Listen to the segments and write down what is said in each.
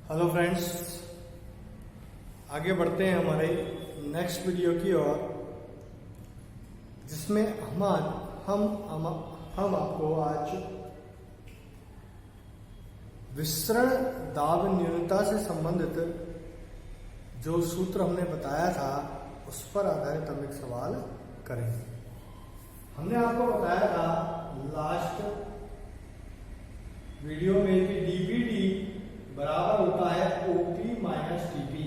Hello friends, आगे बढ़ते हैं हमारे नेक्स्ट वीडियो की ओर, जिसमें हम आपको आज विसरण दाब न्यूनता से संबंधित जो सूत्र हमने बताया था उस पर आधारित हम एक सवाल करेंगे। हमने आपको बताया था लास्ट वीडियो में कि डीपीडी बराबर होता है ओपी माइनस टीपी,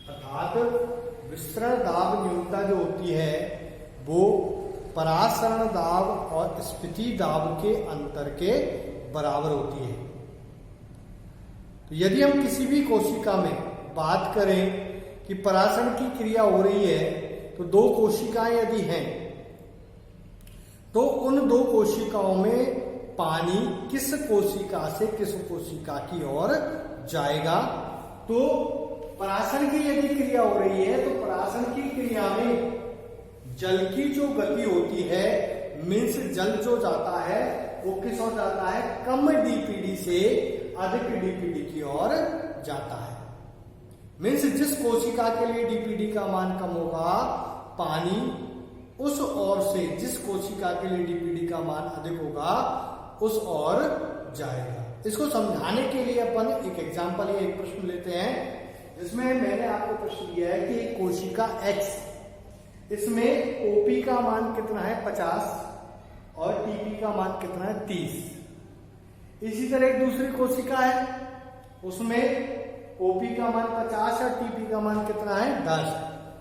अर्थात विसरण दाब न्यूनता जो होती है वो परासरण दाब और स्फीति दाब के अंतर के बराबर होती है। तो यदि हम किसी भी कोशिका में बात करें कि परासरण की क्रिया हो रही है तो दो कोशिकाएं यदि हैं तो उन दो कोशिकाओं में पानी किस कोशिका से किस कोशिका की ओर जाएगा। तो परासरण की यदि क्रिया हो रही है तो परासरण की क्रिया में जल की जो गति होती है, मीन्स जल जो जाता है वो किस ओर जाता है, कम डीपीडी से अधिक डीपीडी की ओर जाता है। मीन्स जिस कोशिका के लिए डीपीडी का मान कम होगा, पानी उस ओर से जिस कोशिका के लिए डीपीडी का मान अधिक होगा उस ओर जाएगा। इसको समझाने के लिए अपन एक एग्जांपल या एक प्रश्न लेते हैं, जिसमें मैंने आपको प्रश्न दिया है कि कोशिका X, इसमें OP का मान कितना है 50 और TP का मान कितना है 30। इसी तरह एक दूसरी कोशिका है, उसमें OP का मान 50 और TP का मान कितना है 10।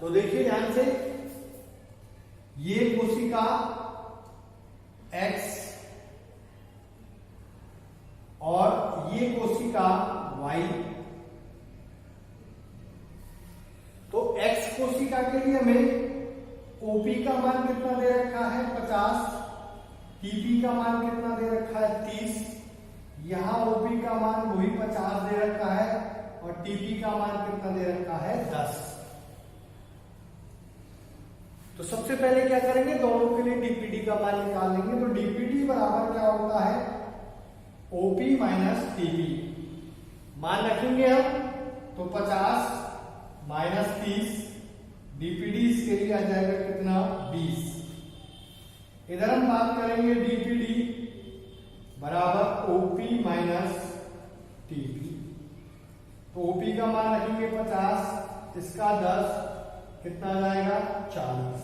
तो देखिए ध्यान से, ये कोशिका X और ये कोशिका Y। तो X कोशिका के लिए हमें OP का मान कितना दे रखा है 50, TP का मान कितना दे रखा है 30, यहां OP का मान वही 50 दे रखा है और TP का मान कितना दे रखा है 10। तो सबसे पहले क्या करेंगे, दोनों के लिए डीपीडी का मान निकाल लेंगे। तो डीपीडी बराबर क्या होता है ओपी माइनस टीपी। मान रखेंगे हम तो 50 माइनस 30, डीपीडी इसके लिए आ जाएगा कितना 20। इधर हम बात करेंगे डीपीडी बराबर ओपी माइनस टीपी। तो ओपी का मान रखेंगे 50, इसका 10, कितना आ जाएगा 40।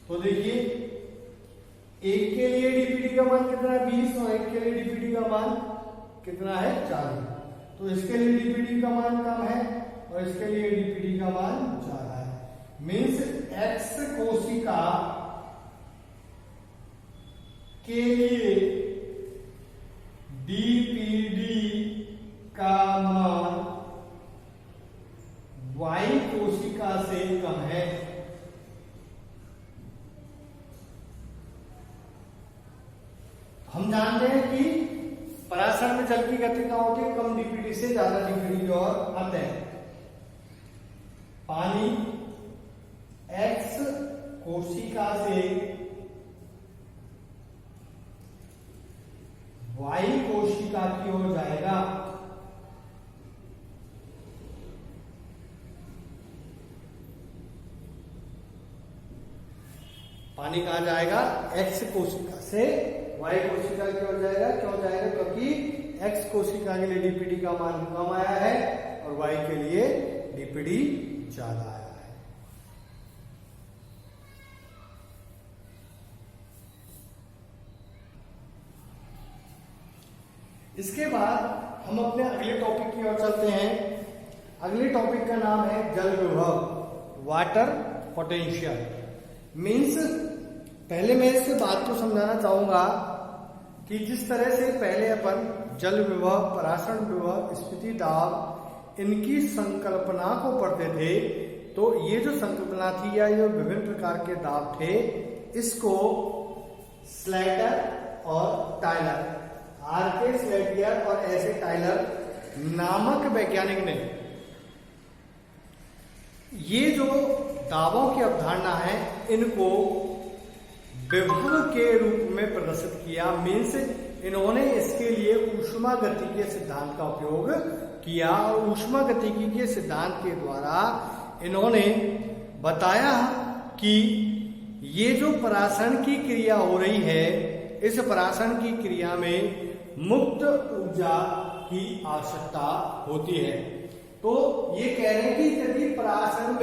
तो देखिए, एक के लिए डीपीडी का मान कितना है 20 और एक के लिए डीपीडी का मान कितना है 40। तो इसके लिए डीपीडी का मान कम है और इसके लिए डीपीडी का मान ज्यादा है। मीन्स X कोशिका के लिए डीपीडी का मान Y कोशिका से कम है। हम जानते हैं कि परासरण में जल की गति क्या होती है, कम डीपीडी से ज्यादा डीपीडी की ओर आते हैं। पानी X कोशिका से Y कोशिका की ओर जाएगा। पानी कहां जाएगा, X कोशिका से Y कोशिका की ओर जाएगा। क्यों जाएगा, क्योंकि X कोशिका के लिए डीपीडी का मान कम आया है और Y के लिए डीपीडी ज्यादा आया है। इसके बाद हम अपने अगले टॉपिक की ओर चलते हैं। अगले टॉपिक का नाम है जल विभव, वाटर पोटेंशियल। मीन्स पहले मैं इस बात को समझाना चाहूंगा कि जिस तरह से पहले अपन जल विभव, परासरण विभव, स्फीति दाब, इनकी संकल्पना को पढ़ते थे, तो ये जो संकल्पना थी या ये विभिन्न प्रकार के दाब थे, इसको स्लेटर और टायलर, R.K. स्लेटियर और S.A. टायलर नामक वैज्ञानिक ने ये जो दाबों की अवधारणा है इनको विभव के रूप में प्रदर्शित किया। मीन्स इन्होंने इसके लिए ऊष्मागतिकीय सिद्धांत का उपयोग किया और ऊष्मागतिकी के सिद्धांत के द्वारा इन्होंने बताया कि ये जो परासरण की क्रिया हो रही है, इस परासरण की क्रिया में मुक्त ऊर्जा की आवश्यकता होती है। तो ये कह रहे हैं कि यदि परासरण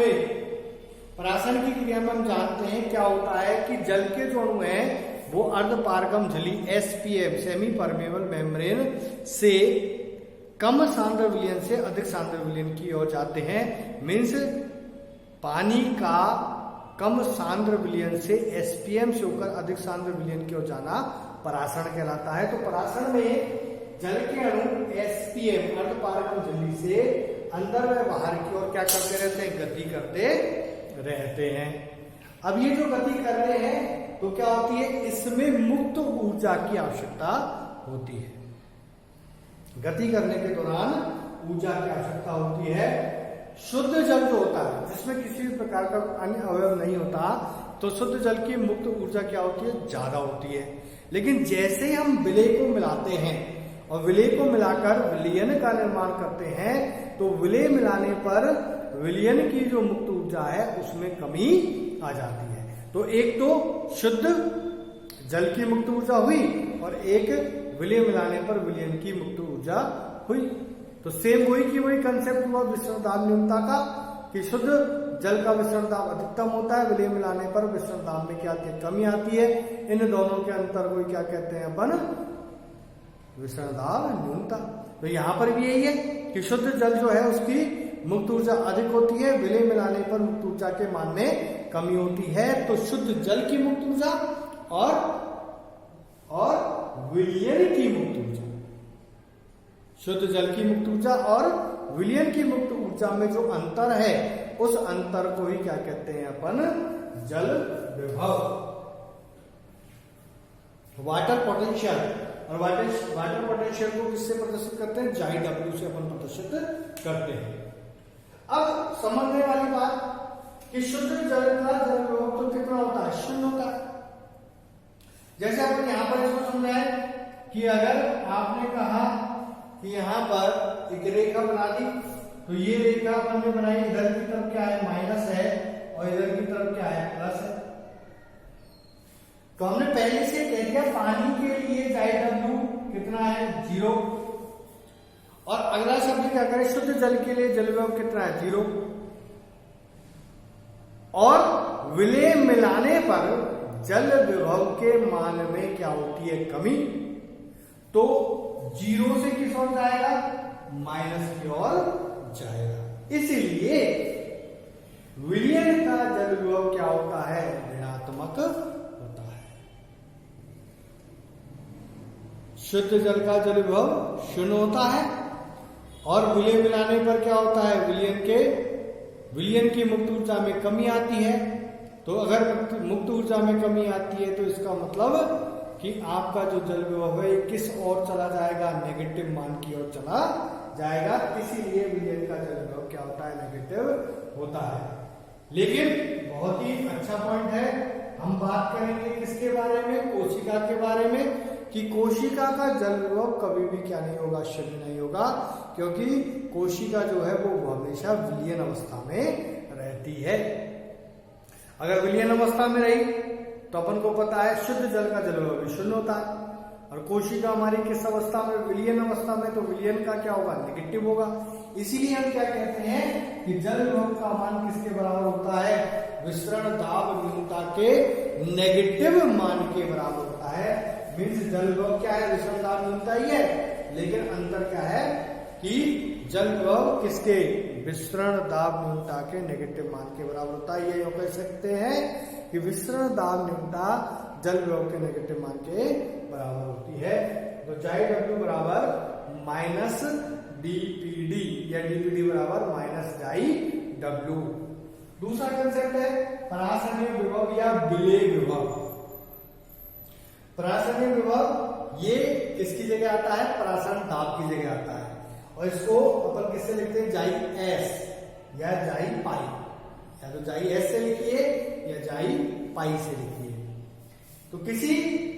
की क्रिया में हम जानते हैं क्या होता है कि जल के जो अणु हैं वो अर्धपारगम झिल्ली SPM सेमी परमेबल मेम्ब्रेन से कम सांद्र विलयन से अधिक सांद्र विलयन की ओर जाते हैं। मीन्स पानी का कम सांद्र विलयन से SPM से होकर अधिक सांद्र विलयन की ओर जाना परासरण कहलाता है। तो परासरण में जल के अणु SPM अर्धपारगम झिल्ली से अंदर व बाहर की ओर क्या करते रहते हैं, गति करते रहते हैं। अब ये जो गति कर रहे हैं तो क्या होती है, इसमें मुक्त ऊर्जा की आवश्यकता होती है। गति करने के दौरान ऊर्जा की आवश्यकता होती है। शुद्ध जल जो होता है जिसमें किसी भी प्रकार का अन्य अवयव नहीं होता, तो शुद्ध जल की मुक्त ऊर्जा क्या होती है, ज्यादा होती है। लेकिन जैसे हम विलय को मिलाते हैं और विलय को मिलाकर विलयन का निर्माण करते हैं, तो विलय मिलाने पर विलयन की जो मुक्त ऊर्जा है उसमें कमी आ जाती है। तो एक तो शुद्ध जल की मुक्त ऊर्जा हुई और एक विलय मिलाने पर विलयन की मुक्त ऊर्जा हुई। तो सेम वही की वही कंसेप्ट हुआ विसरण दाब न्यूनता का, कि शुद्ध जल का विसरण दाब अधिकतम होता है, विलय मिलाने पर विसरण दाब में क्या आती है, कमी आती है। इन दोनों के अंतर को क्या कहते हैं अपन, विसरण दाब न्यूनता। तो यहां पर भी यही है कि शुद्ध जल जो है उसकी मुक्त ऊर्जा अधिक होती है, विलय मिलाने पर मुक्त ऊर्जा के मान में कमी होती है। तो शुद्ध जल की मुक्त ऊर्जा और विलयन की मुक्त ऊर्जा, शुद्ध जल की मुक्त ऊर्जा और विलयन की मुक्त ऊर्जा में जो अंतर है, उस अंतर को ही क्या कहते हैं अपन, जल विभव, वाटर पोटेंशियल। और वाटर पोटेंशियल को किससे प्रदर्शित करते हैं, जाई W से अपन प्रदर्शित करते हैं। अब समझने वाली बात कि शुद्ध जल का जल विभव तो कितना होता है, शून्य होता है। जैसे अपन यहां पर इसको समझाए कि अगर आपने कहा कि यहां पर एक रेखा बना दी, तो ये रेखा अपन ने बनाई, इधर की तरफ क्या है, माइनस है और इधर की तरफ क्या है, प्लस है। तो हमने पहले से कह दिया पानी के लिए जाई W कितना है, 0। और अगला शब्द क्या करें, शुद्ध जल के लिए जल विभव कितना है, 0। और विलय मिलाने पर जल विभव के मान में क्या होती है, कमी। तो 0 से किस ओर जाएगा, माइनस की ओर जाएगा। इसलिए विलयन का जल विभव क्या होता है, ऋणात्मक होता है। शुद्ध जल का जल विभव 0 होता है और विलय मिलाने पर क्या होता है, विलयन की मुक्त ऊर्जा में कमी आती है। तो अगर मुक्त ऊर्जा में कमी आती है तो इसका मतलब कि आपका जो जल विभव है किस ओर चला जाएगा, नेगेटिव मान की ओर चला जाएगा। इसीलिए विलयन का जल विभव क्या होता है, नेगेटिव होता है। लेकिन बहुत ही अच्छा पॉइंट है, हम बात करेंगे किसके बारे में, कोशिका के बारे में, कि कोशिका का जल विभव कभी भी क्या नहीं होगा, शून्य नहीं होगा, क्योंकि कोशिका जो है वो हमेशा विलयन अवस्था में रहती है। अगर विलयन अवस्था में रही तो अपन को पता है शुद्ध जल का जल विभव भी 0 होता है। और कोशिका हमारी किस अवस्था में, विलयन अवस्था में, तो विलयन का क्या होगा, नेगेटिव होगा। इसीलिए हम क्या कहते हैं कि जल विभव का मान किसके बराबर होता है, विसरण दाब न्यूनता के नेगेटिव मान के बराबर होता है। मीन्स जल विभव क्या है, विसरण दाब न्यूनता ही है, लेकिन अंतर क्या है कि जल विभव किसके, विसरण दाब न्यूनता के नेगेटिव मान के बराबर होता है। ये कह सकते हैं कि विसरण दाब न्यूनता जल विभव के नेगेटिव मान के बराबर होती है। तो जाई W बराबर माइनस DPD या DPD बराबर माइनस जाई W। दूसरा कंसेप्ट है परासरणीय विभव या विलय विभव। परासरणीय विभव ये किसकी जगह आता है, परासरण दाब की जगह आता है। और इसको अपन किससे लिखते हैं, जाई S या जाई पाई, या तो जाई S से लिखिए या जाई पाई से लिखिए। तो किसी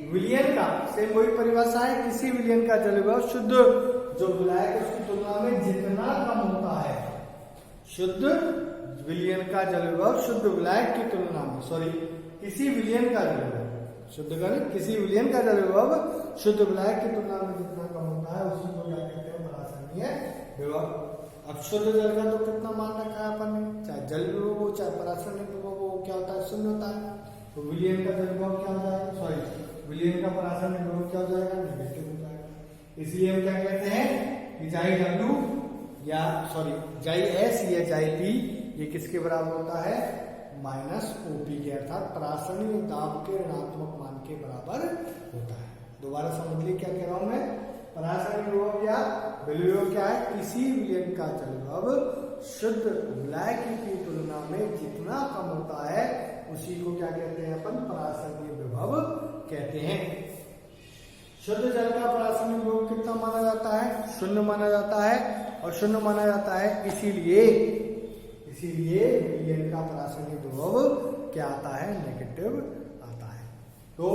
विलयन का, सेम वही परिभाषा है, किसी विलयन का जल विभव शुद्ध जो विलायक है उसकी तुलना में जितना कम होता है, शुद्ध विलयन का जल विभव शुद्ध विलायक की तुलना में, सॉरी किसी विलयन का जल विभव, शुद्ध करें, किसी विलयन का जल विभव शुद्ध विलायक की तुलना में जितना कम होता है उसी को क्या कहते हैं, परासरणीय विभव। अब शुद्ध जल का तो कितना मान रखा है अपन ने, चाहे जल विभव हो चाहे परासरणीय विभव हो, क्या होता है, शून्य होता है। तो विलयन का जल विभव क्या हो जाएगा, सॉरी विलयन का परासरणीय विभव क्या हो जाएगा, नेगेटिव हो जाएगा। इसलिए हम क्या कहते हैं कि जाई डब्ल्यू या सॉरी जाई एस या जाई पी ये किसके बराबर होता है, माइनस ओपी के, अर्थात परासरणीय दाब के ऋणात्मक मान के बराबर होता है। दोबारा समझ लीजिए क्या कह रहा हूं मैं, परासरणीय विभव या विलयन क्या है, किसी विलयन का जल विभव शुद्ध विलायक की तुलना में जितना कम होता है उसी को क्या कहते हैं अपन, परासरणीय विभव कहते हैं। शुद्ध जल का परासरणीय विभव कितना माना जाता है, शून्य माना जाता है, और शून्य माना जाता है इसीलिए विलयन का परासरणीय विभव क्या आता है, नेगेटिव आता है। तो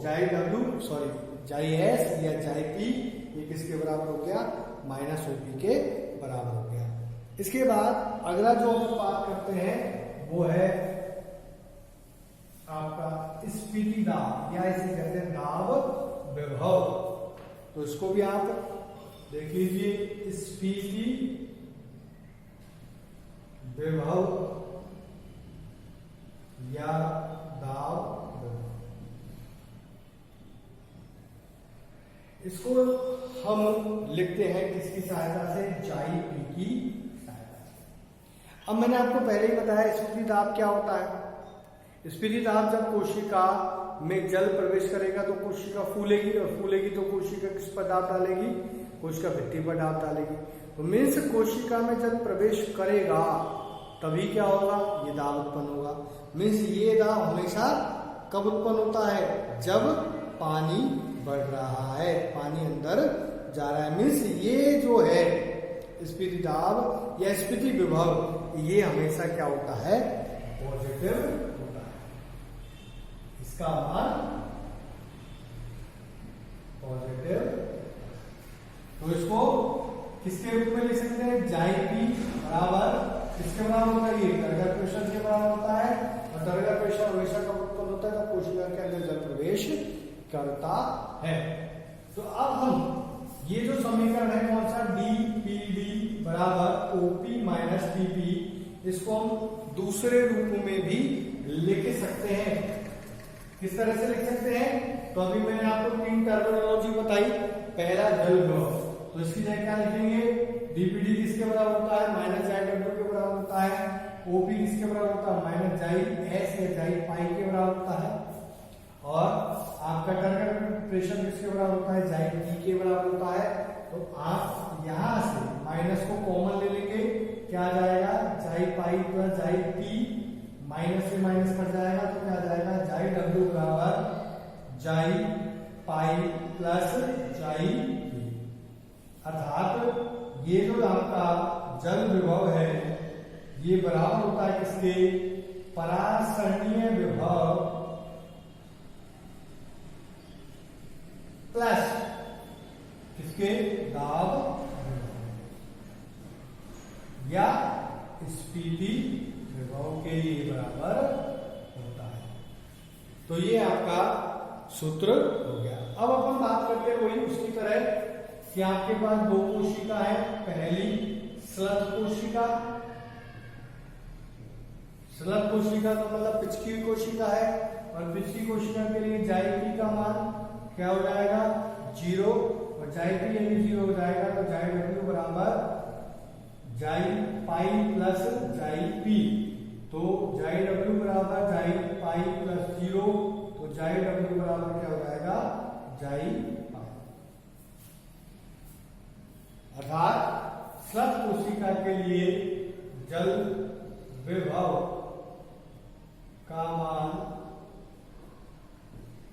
जाई डब्ल्यू सॉरी जाई एस या जाई पी ये किसके बराबर हो गया, माइनस ओपी के बराबर हो गया। इसके बाद अगला जो हम बात करते हैं वो है आपका स्फीति दाब या इसे कहते हैं दाब विभव। तो इसको भी आप देख लीजिए, स्फीति विभव या दाब विभव, इसको हम लिखते हैं किसकी सहायता से, जाई पी की सहायता से। अब मैंने आपको पहले ही बताया स्फीति दाब क्या होता है। स्फीति दाब जब कोशिका में जल प्रवेश करेगा तो कोशिका फूलेगी, और फूलेगी तो कोशिका किस पर दाब डालेगी, कोशिका भित्ति पर दाब डालेगी। तो मीन्स कोशिका में जब प्रवेश करेगा तभी क्या होगा, ये दाब उत्पन्न होगा। मीन्स ये दाब हमेशा कब उत्पन्न होता है, जब पानी बढ़ रहा है, पानी अंदर जा रहा है। मीन्स ये जो है स्फीति दाब या स्फीति विभव ये हमेशा क्या होता है, पॉजिटिव होता है। इसका मान पॉजिटिव, तो इसको किसके रूप में लिख सकते हैं, जाई पी बराबर किसके बराबर होता है, ये टर्गर प्रेशर के बराबर होता है। और टर्गर प्रेशर हमेशा कब उत्पन्न होता है, जब कोशिका के अंदर जल प्रवेश करता है। तो अब हम ये जो समीकरण है कौन सा, डी पी डी बराबर ओपी माइनस पीपी, इसको हम दूसरे रूप में भी लिख सकते हैं। किस तरह से लिख सकते हैं, तो अभी मैंने आपको तीन टर्मिनोलॉजी बताई। पहला जल विभव, तो इसकी जगह क्या लिखेंगे, डीपीडी किसके बराबर होता है, माइनस जाई डब्ल्यू के बराबर होता है। ओपी किसके बराबर होता है, माइनस जाई एस या जाई पाई के बराबर होता है। और आपका टर्गर प्रेशर किसके बराबर होता है, जाई पी के बराबर होता है। तो आप यहां से माइनस को कॉमन ले लेंगे, क्या आ जाएगा, जाई पाई प्लस जाई पी, माइनस से माइनस कट जाएगा तो क्या आ जाएगा, जाई डब्ल्यू बराबर जाई पाई प्लस जाई पी। अर्थात ये जो आपका जल विभव है ये बराबर होता है किसके, परासरणीय विभव प्लस किसके, दाब या स्फीति विभव के लिए बराबर होता है। तो ये आपका सूत्र हो गया। अब अपन बात करते हैं वही उसकी तरह कि आपके पास दो कोशिका है, पहली स्लग कोशिका, स्लग कोशिका का मतलब पिचकी हुई कोशिका है, और पिचकी कोशिका के लिए जाई पी का मान क्या हो जाएगा, 0, और जाई पी यानी 0 हो जाएगा। तो जाई डब्ल्यू बराबर जाई पाई प्लस जाई पी, तो जाई डब्ल्यू बराबर जाई पाई प्लस 0, तो जाई डब्ल्यू बराबर क्या हो जाएगा, जाई पाई। अर्थात स्लग कोशिका के लिए जल विभव का मान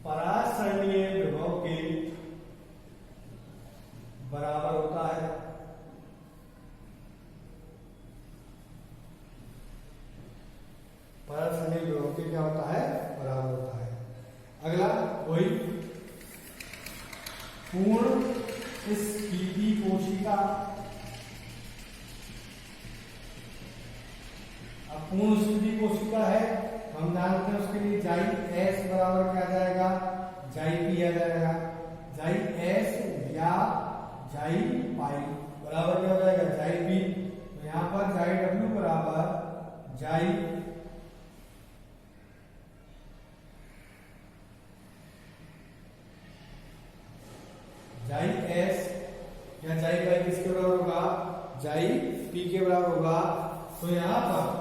परासरणीय विभव के बराबर होता है। परासरणीय विभव के क्या होता है, बराबर होता है। अगला वही स्थिति कोशिका, अब पूर्ण स्थिति कोशिका है, हम जानते हैं उसके लिए जाई एस बराबर क्या आ जाएगा, जाई पी आ जाएगा। जाई एस या जाई पाई बराबर क्या हो जाएगा, जाई पी। तो यहां पर जाई डब्ल्यू बराबर जाई जाई एस या जाई पाई किसके बराबर होगा, जाई पी के बराबर होगा। तो यहां पर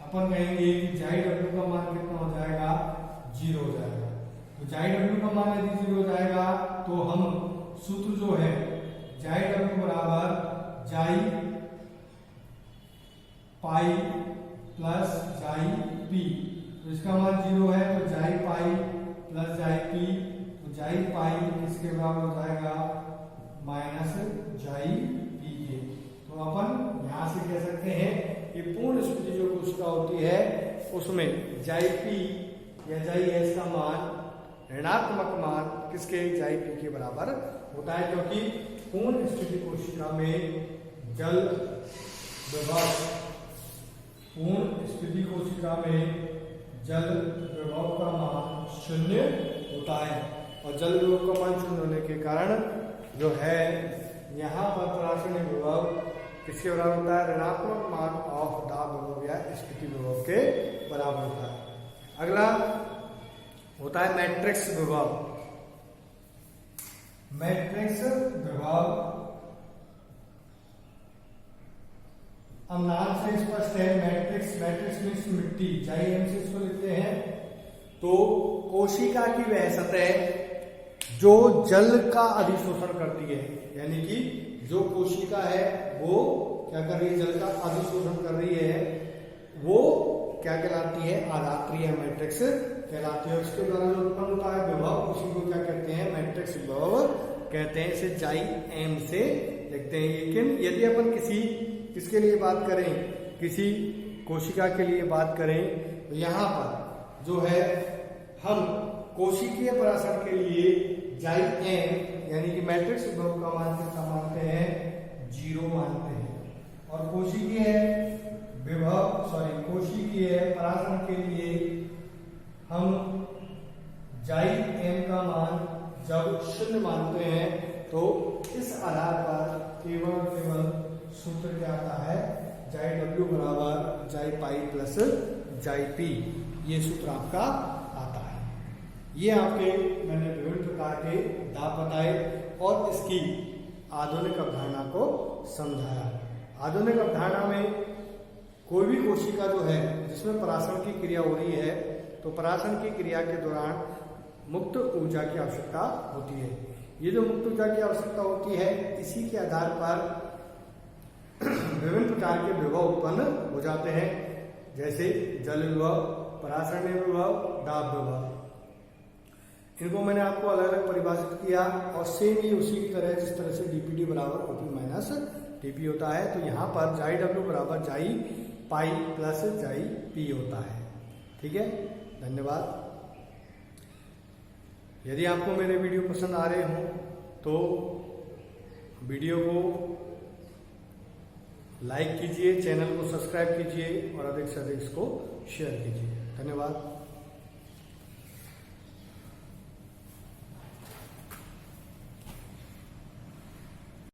अपन कहेंगे कि जाई डब्ल्यू का मान कितना हो जाएगा, 0 हो जाएगा। तो जाई डब्ल्यू का मान यदि 0 हो जाएगा तो हम सूत्र जो है जाई डब्ल्यू बराबर जाई पाई प्लस जाई पी। तो इसका मान 0 है तो जाई पाई प्लस जाई पी, तो जाई पाई किसके बराबर हो जाएगा, माइनस जाई पी के। तो अपन यहां से कह सकते हैं कि पूर्ण स्थिति जो कोशिका होती है उसमें जाई पी या जाई एस का मान, ऋणात्मक मान किसके, जाई पी के बराबर होता है, क्योंकि पूर्ण स्थिति कोशिका में जल विभव, पूर्ण स्थिति कोशिका में जल विभव का मान 0 होता है। और जल विभव का मान 0 होने के कारण जो है यहाँ पर पराश्रयणी विभव किसके बराबर होता है, ऋणात्मक मान ऑफ दाब विभव या स्थिति विभव के बराबर होता है। अगला होता है मैट्रिक्स विभव। मैट्रिक्स विभव अब नाम से स्पष्ट है, मैट्रिक्स, मैट्रिक्स मीन्स मिट्टी, जाई एम से इसको लिखते हैं। तो कोशिका की वह सतह जो जल का अधिशोषण करती है, यानी कि जो कोशिका है वो क्या कर रही है, जल का अधिशोषण कर रही है, वो क्या कहलाती है, आधात्री या मैट्रिक्स कहलाती है। उसके द्वारा जो उत्पन्न होता है विभव उसी को क्या कहते हैं, मैट्रिक्स विभव कहते हैं। इसे जाई एम से लिखते हैं। लेकिन यदि अपन किसके लिए बात करें, किसी कोशिका के लिए बात करें, तो यहाँ पर जो है हम कोशिकीय पराशर के लिए जाई एम यानी कि मैट्रिक्स विभव का मान कितना मानते हैं, 0 मानते हैं। और कोशिकीय पराशर के लिए हम जाई एम का मान जब 0 मानते हैं तो इस आधार पर केवल सूत्र क्या आता है, जाई डब्ल्यू बराबर जाई पाई प्लस जाई पी, ये सूत्र आपका आता है। ये आपके मैंने विभिन्न प्रकार के दाब बताए और इसकी आधुनिक अवधारणा को समझाया। आधुनिक अवधारणा में कोई भी कोशिका जो है जिसमें पराशरण की क्रिया हो रही है, तो पराशरण की क्रिया के दौरान मुक्त ऊर्जा की आवश्यकता होती है। ये जो मुक्त ऊर्जा की आवश्यकता होती है, इसी के आधार पर विभिन्न प्रकार के विभव उत्पन्न हो जाते हैं, जैसे जल विभव, पराशरणीय विभव, दाब विभव। इनको मैंने आपको अलग अलग परिभाषित किया और सेम ही उसी की तरह जिस तरह से डीपीडी बराबर ओपी माइनस टीपी होता है, तो यहाँ पर जाई डब्ल्यू बराबर जाई पाई प्लस जाई पी होता है। ठीक है, धन्यवाद। यदि आपको मेरे वीडियो पसंद आ रहे हों तो वीडियो को लाइक कीजिए, चैनल को सब्सक्राइब कीजिए और अधिक से अधिक इसको शेयर कीजिए। धन्यवाद।